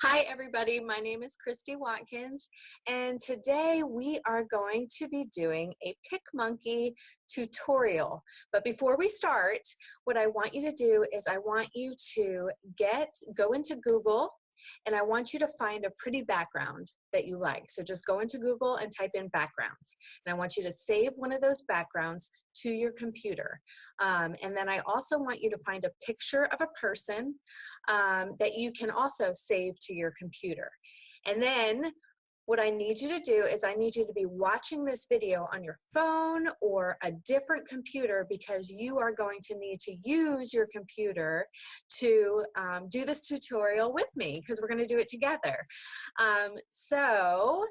Hi everybody, my name is Christy Watkins, and today we are going to be doing a Picmonkey tutorial. But before we start, what I want you to do is I want you to go into Google, and I want you to find a pretty background that you like. So just go into Google and type in backgrounds. And I want you to save one of those backgrounds to your computer. And then I also want you to find a picture of a person that you can also save to your computer. And then what I need you to do is I need you to be watching this video on your phone or a different computer, because you are going to need to use your computer to do this tutorial with me, because we're going to do it together. So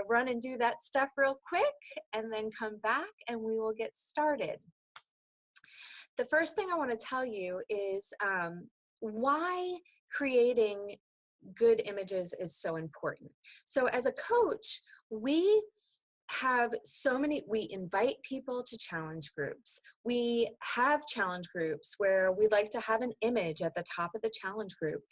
run and do that stuff real quick and then come back and we will get started. The first thing I want to tell you is why creating good images is so important. So as a coach, we invite people to challenge groups. We have challenge groups where we like to have an image at the top of the challenge group.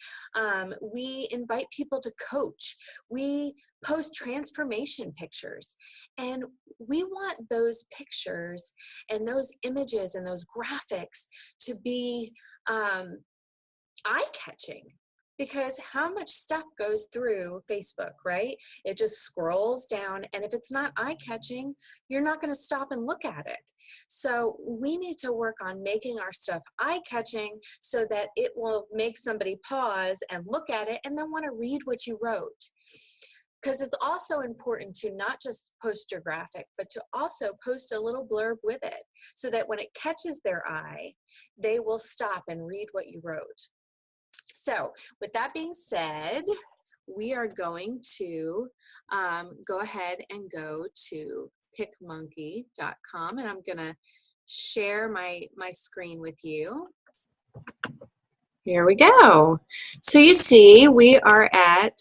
We invite people to coach. We post transformation pictures, and we want those pictures and those images and those graphics to be eye-catching. Because how much stuff goes through Facebook, right? It just scrolls down, and if it's not eye-catching, you're not going to stop and look at it. So we need to work on making our stuff eye-catching so that it will make somebody pause and look at it and then want to read what you wrote. Because it's also important to not just post your graphic, but to also post a little blurb with it, so that when it catches their eye, they will stop and read what you wrote. So with that being said, we are going to go ahead and go to picmonkey.com, and I'm going to share my screen with you. Here we go. So you see we are at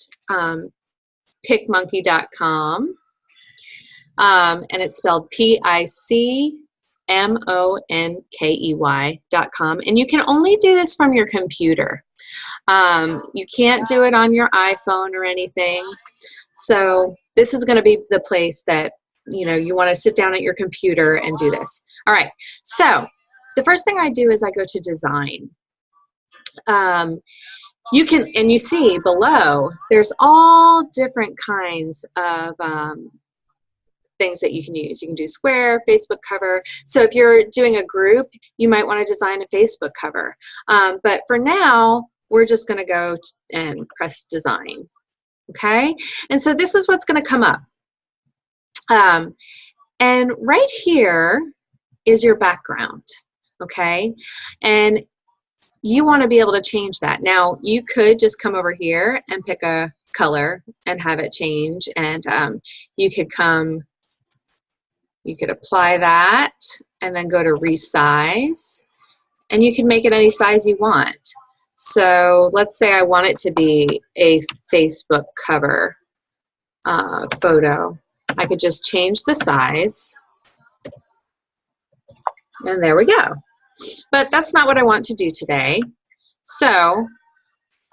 picmonkey.com, and it's spelled PICMONKEY.com, and you can only do this from your computer. You can't do it on your iPhone or anything. So this is going to be the place that you want to sit down at your computer and do this. All right. So the first thing I do is I go to design. You can, and you see below, there's all different kinds of things that you can use. You can do square, Facebook cover. So if you're doing a group, you might want to design a Facebook cover. But for now, we're just going to go and press design. Okay? And so this is what's going to come up. And right here is your background. Okay? And you want to be able to change that. Now, you could just come over here and pick a color and have it change. And you could apply that and then go to resize. And you can make it any size you want. So let's say I want it to be a Facebook cover photo. I could just change the size. And there we go. But that's not what I want to do today. So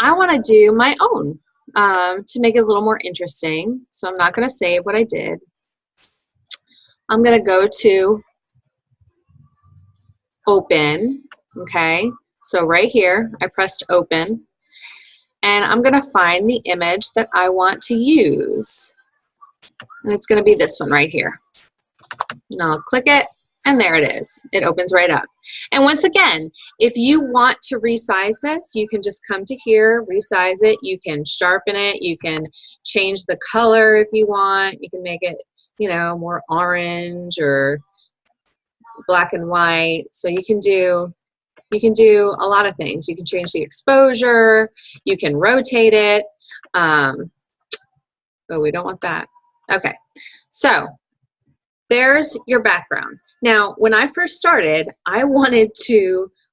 I want to do my own to make it a little more interesting. So I'm not going to save what I did. I'm going to go to open, okay? So right here, I pressed open, and I'm going to find the image that I want to use. And it's going to be this one right here. And I'll click it, and there it is. It opens right up. And once again, if you want to resize this, you can just come to here, resize it. You can sharpen it. You can change the color if you want. You can make it, more orange or black and white. So you can do a lot of things. You can change the exposure. You can rotate it. Oh, we don't want that. Okay. So there's your background. Now, when I first started,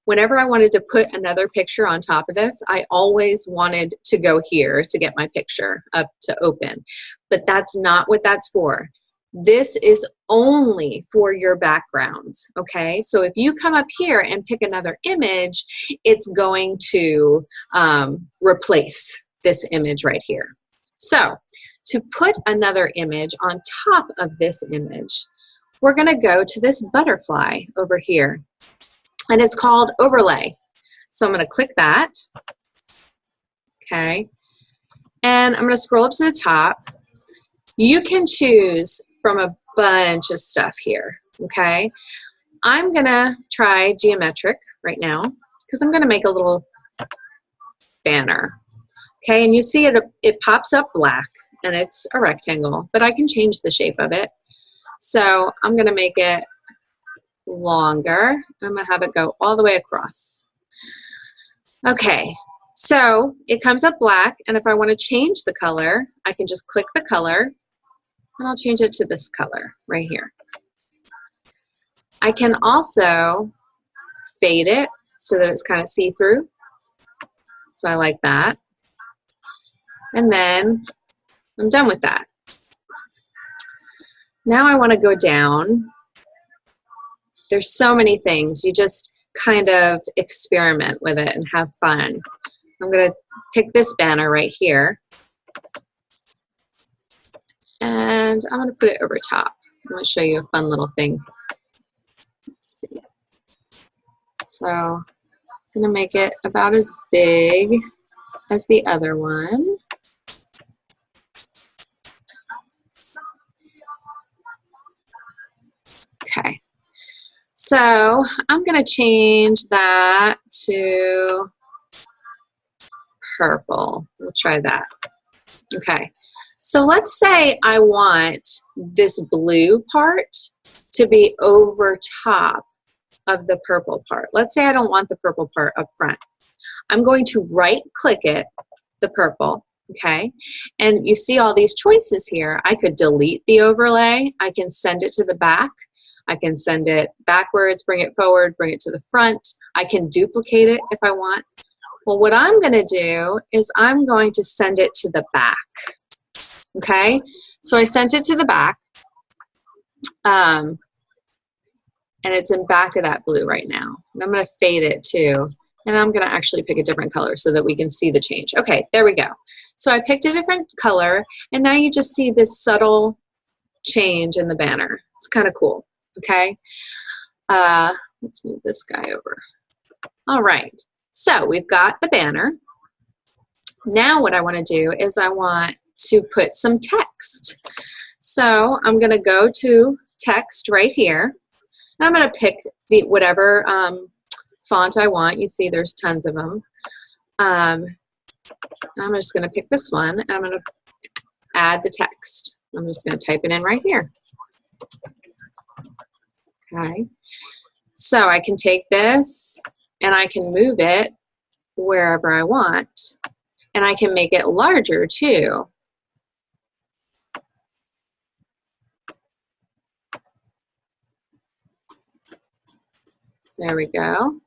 whenever I wanted to put another picture on top of this, I always wanted to go here to get my picture up to open. But that's not what that's for. This is only for your backgrounds, okay? So if you come up here and pick another image, it's going to replace this image right here. So to put another image on top of this image, we're going to go to this butterfly over here, and it's called overlay. So I'm going to click that. Okay. And I'm going to scroll up to the top. You can choose from a bunch of stuff here. Okay. I'm going to try geometric right now because I'm going to make a little banner. Okay. And you see it pops up black and it's a rectangle, but I can change the shape of it. So I'm going to make it longer. I'm going to have it go all the way across. Okay, so it comes up black, and if I want to change the color, I can just click the color, and I'll change it to this color right here. I can also fade it so that it's kind of see-through. So I like that. And then I'm done with that. Now I want to go down. There's so many things. You just kind of experiment with it and have fun. I'm going to pick this banner right here. And I'm going to put it over top. I'm going to show you a fun little thing. Let's see. So I'm going to make it about as big as the other one. Okay. So I'm going to change that to purple. We'll try that. Okay. So let's say I want this blue part to be over top of the purple part. Let's say I don't want the purple part up front. I'm going to right click it, the purple, okay? And you see all these choices here. I could delete the overlay. I can send it to the back. I can send it backwards, bring it forward, bring it to the front. I can duplicate it if I want. Well, what I'm going to do is I'm going to send it to the back. Okay, so I sent it to the back, and it's in back of that blue right now. And I'm going to fade it too, and I'm going to actually pick a different color so that we can see the change. Okay, there we go. So I picked a different color, and now you just see this subtle change in the banner. It's kind of cool. Okay, let's move this guy over. All right, so we've got the banner. Now what I want to do is I want to put some text. So I'm going to go to text right here. And I'm going to pick whatever font I want. You see there's tons of them. I'm just going to pick this one, and I'm going to add the text. I'm just going to type it in right here. Okay. So I can take this and I can move it wherever I want. And I can make it larger too. There we go.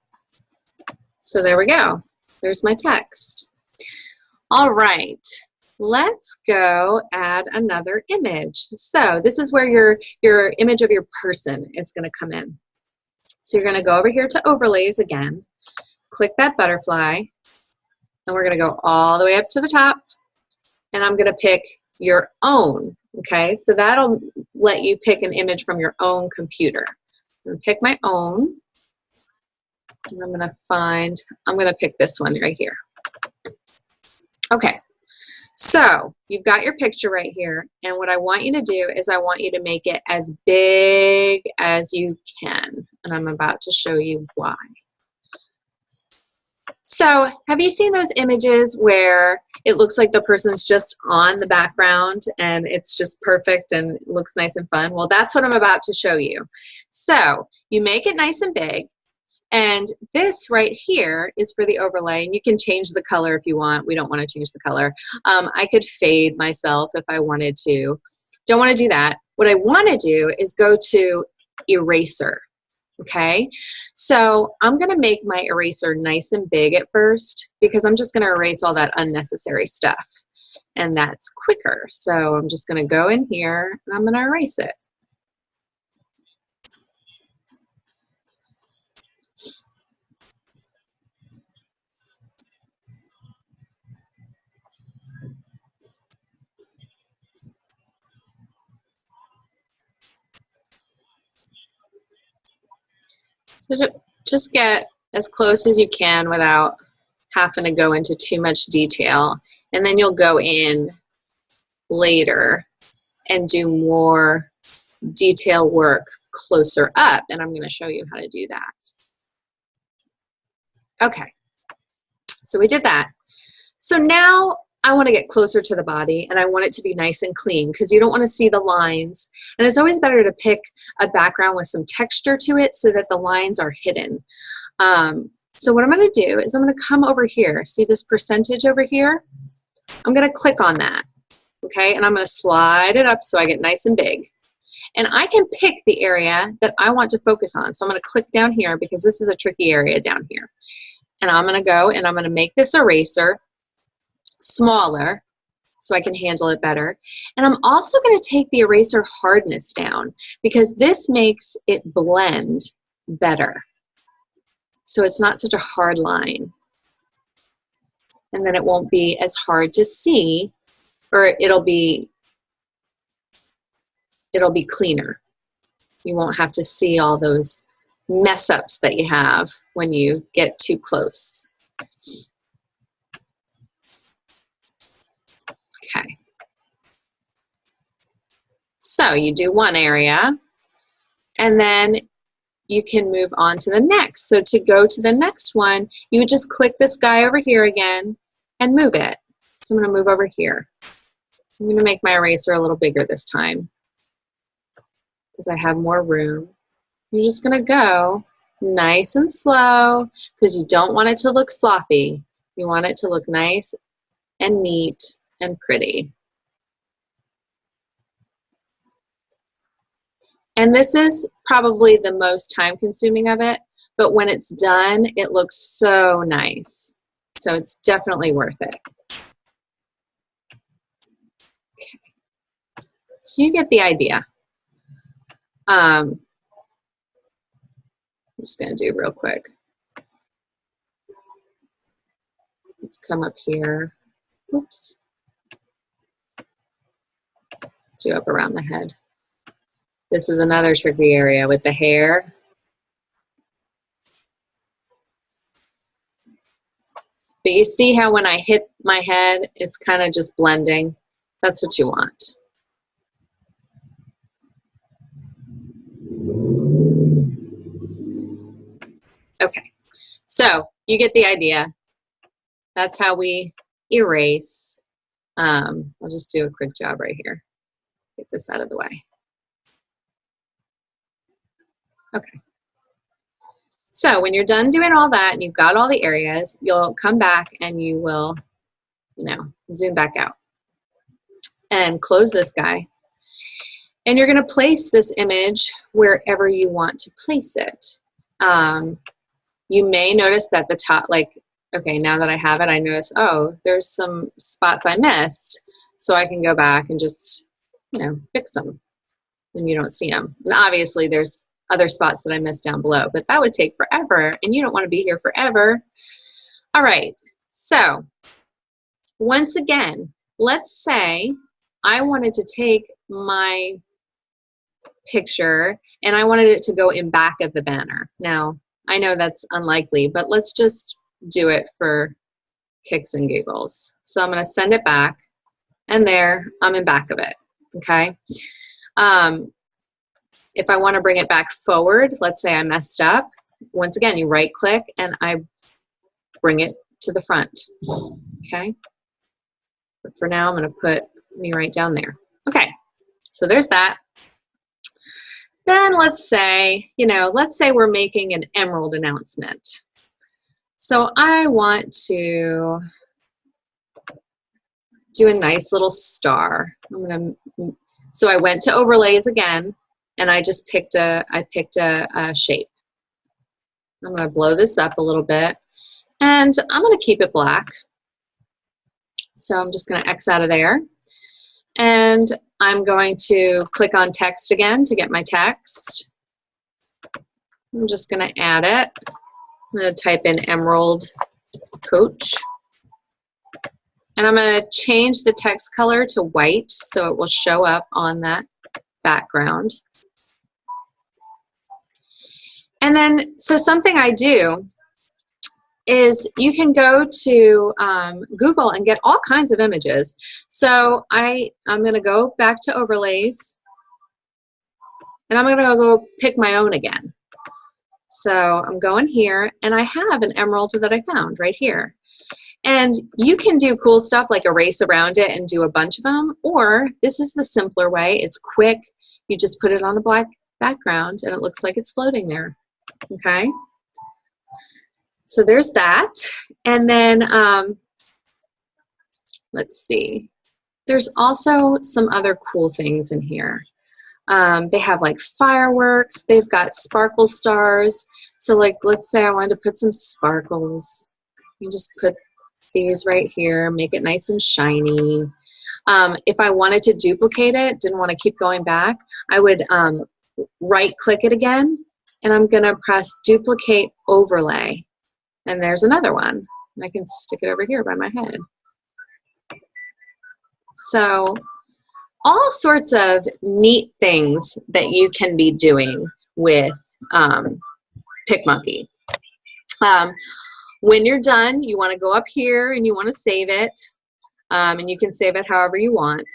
So there we go. There's my text. All right. Let's go add another image. So this is where your image of your person is going to come in. So you're going to go over here to overlays again, click that butterfly, and we're going to go all the way up to the top, and I'm going to pick your own. Okay, so that'll let you pick an image from your own computer. I'm going to pick my own, and I'm going to pick this one right here. Okay. So you've got your picture right here, and what I want you to do is I want you to make it as big as you can, and I'm about to show you why. So have you seen those images where it looks like the person's just on the background and it's just perfect and looks nice and fun? Well, that's what I'm about to show you. So you make it nice and big. And this right here is for the overlay, and you can change the color if you want. We don't want to change the color. I could fade myself if I wanted to. Don't want to do that. What I want to do is go to eraser, okay? So I'm going to make my eraser nice and big at first because I'm just going to erase all that unnecessary stuff, and that's quicker. So I'm just going to go in here, and I'm going to erase it. So just get as close as you can without having to go into too much detail. And then you'll go in later and do more detail work closer up. And I'm going to show you how to do that. Okay, so we did that. So now I want to get closer to the body, and I want it to be nice and clean because you don't want to see the lines. And it's always better to pick a background with some texture to it so that the lines are hidden. So what I'm going to do is I'm going to come over here. See this percentage over here? I'm going to click on that, okay? And I'm going to slide it up so I get nice and big. And I can pick the area that I want to focus on. So I'm going to click down here because this is a tricky area down here. And I'm going to go and I'm going to make this eraser smaller so I can handle it better. And I'm also going to take the eraser hardness down because this makes it blend better. So it's not such a hard line. And then it won't be as hard to see, or it'll be cleaner. You won't have to see all those mess ups that you have when you get too close. Okay. So you do one area, and then you can move on to the next. So to go to the next one, you would just click this guy over here again and move it. So I'm going to move over here. I'm going to make my eraser a little bigger this time because I have more room. You're just going to go nice and slow because you don't want it to look sloppy. You want it to look nice and neat and pretty. And this is probably the most time consuming of it, but when it's done, it looks so nice. So it's definitely worth it. Okay. So you get the idea. I'm just going to do real quick. Let's come up here. Oops. Do up around the head. This is another tricky area with the hair. But you see how when I hit my head, it's kind of just blending. That's what you want. Okay, so you get the idea. That's how we erase. I'll just do a quick job right here. Get this out of the way. Okay. So when you're done doing all that and you've got all the areas, you'll come back and you will, zoom back out and close this guy. And you're going to place this image wherever you want to place it. You may notice that the top, okay, now that I have it, I notice, oh, there's some spots I missed. So I can go back and just, fix them and you don't see them. And obviously there's other spots that I missed down below, but that would take forever and you don't want to be here forever. All right, so once again, let's say I wanted to take my picture and I wanted it to go in back of the banner. Now, I know that's unlikely, but let's just do it for kicks and giggles. So I'm going to send it back, and there, I'm in back of it, okay? If I want to bring it back forward, let's say I messed up, once again, you right-click, and I bring it to the front, okay? But for now, I'm going to put me right down there. Okay, so there's that. Then let's say, let's say we're making an emerald announcement. So I want to do a nice little star. So I went to overlays again, and I just picked a shape. I'm going to blow this up a little bit, and I'm going to keep it black. So I'm just going to X out of there, and I'm going to click on text again to get my text. I'm just going to add it. I'm going to type in Emerald Coach. And I'm going to change the text color to white so it will show up on that background. And then, so something I do is you can go to Google and get all kinds of images. So I'm going to go back to overlays, and I'm going to go pick my own again. So I'm going here, and I have an emerald that I found right here. And you can do cool stuff like erase around it and do a bunch of them, or this is the simpler way. It's quick. You just put it on a black background, and it looks like it's floating there. Okay? So there's that. And then let's see. There's also some other cool things in here. They have like fireworks. They've got sparkle stars. So like, let's say I wanted to put some sparkles. You just put these right here, make it nice and shiny. If I wanted to duplicate it, didn't want to keep going back, I would right click it again, and I'm gonna press duplicate overlay. And there's another one. I can stick it over here by my head. So all sorts of neat things that you can be doing with Picmonkey. When you're done, you want to go up here and you want to save it. And you can save it however you want.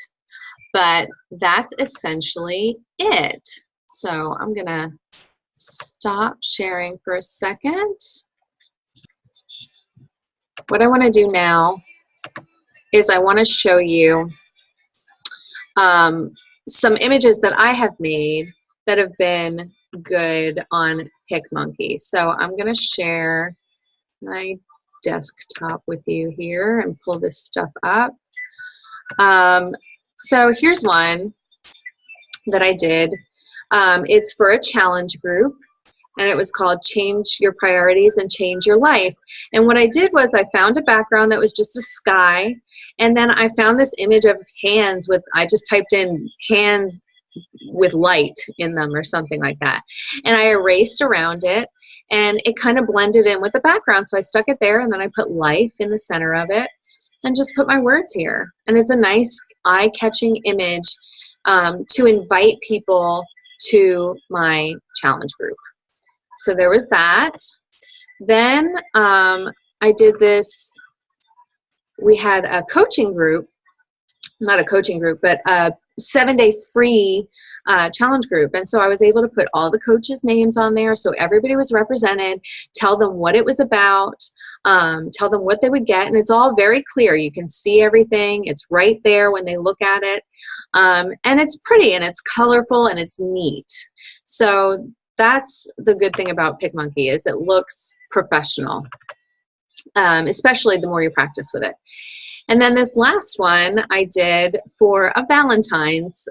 But that's essentially it. So I'm going to stop sharing for a second. What I want to do now is I want to show you some images that I have made that have been good on Picmonkey. So I'm going to share my desktop with you here and pull this stuff up. So here's one that I did. It's for a challenge group, and it was called Change Your Priorities and Change Your Life. And what I did was I found a background that was just a sky, and then I found this image of hands with, I just typed in hands with light in them or something like that. And I erased around it, and it kind of blended in with the background. So I stuck it there, and then I put life in the center of it and just put my words here. And it's a nice eye-catching image to invite people to my challenge group. So there was that. Then I did this, we had a coaching group, not a coaching group, but a 7-day free challenge group. And so I was able to put all the coaches' names on there so everybody was represented, tell them what it was about, tell them what they would get, and it's all very clear. You can see everything. It's right there when they look at it. And it's pretty, and it's colorful, and it's neat. So that's the good thing about Picmonkey, is it looks professional, especially the more you practice with it. And then this last one I did for a Valentines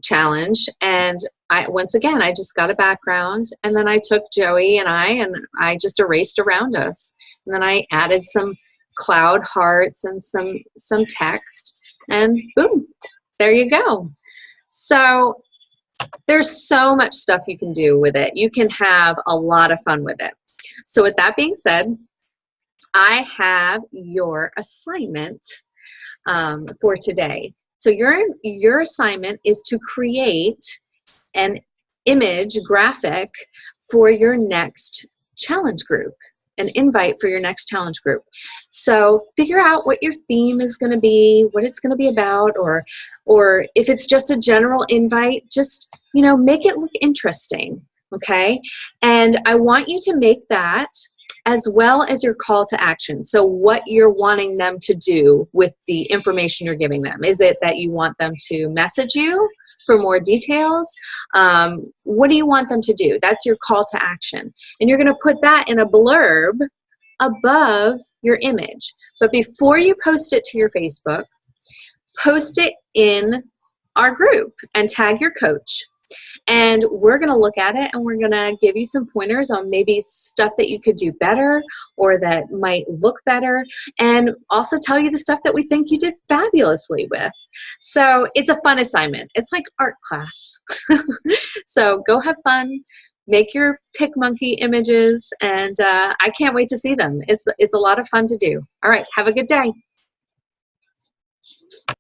challenge, and once again I just got a background, and then I took Joey and I just erased around us, and then I added some cloud hearts and some text, and boom, there you go. So there's so much stuff you can do with it. You can have a lot of fun with it. So with that being said, I have your assignment for today. So your assignment is to create an image graphic for your next challenge group, an invite for your next challenge group. So figure out what your theme is going to be, what it's going to be about, or if it's just a general invite, just, you know, make it look interesting, okay? And I want you to make that as well as your call to action. So what you're wanting them to do with the information you're giving them. Is it that you want them to message you for more details? What do you want them to do? That's your call to action. And you're going to put that in a blurb above your image. But before you post it to your Facebook, post it in our group and tag your coach. And we're going to look at it, and we're going to give you some pointers on maybe stuff that you could do better or that might look better, and also tell you the stuff that we think you did fabulously with. So it's a fun assignment. It's like art class. So go have fun, make your Picmonkey images, and I can't wait to see them. It's a lot of fun to do. All right, have a good day.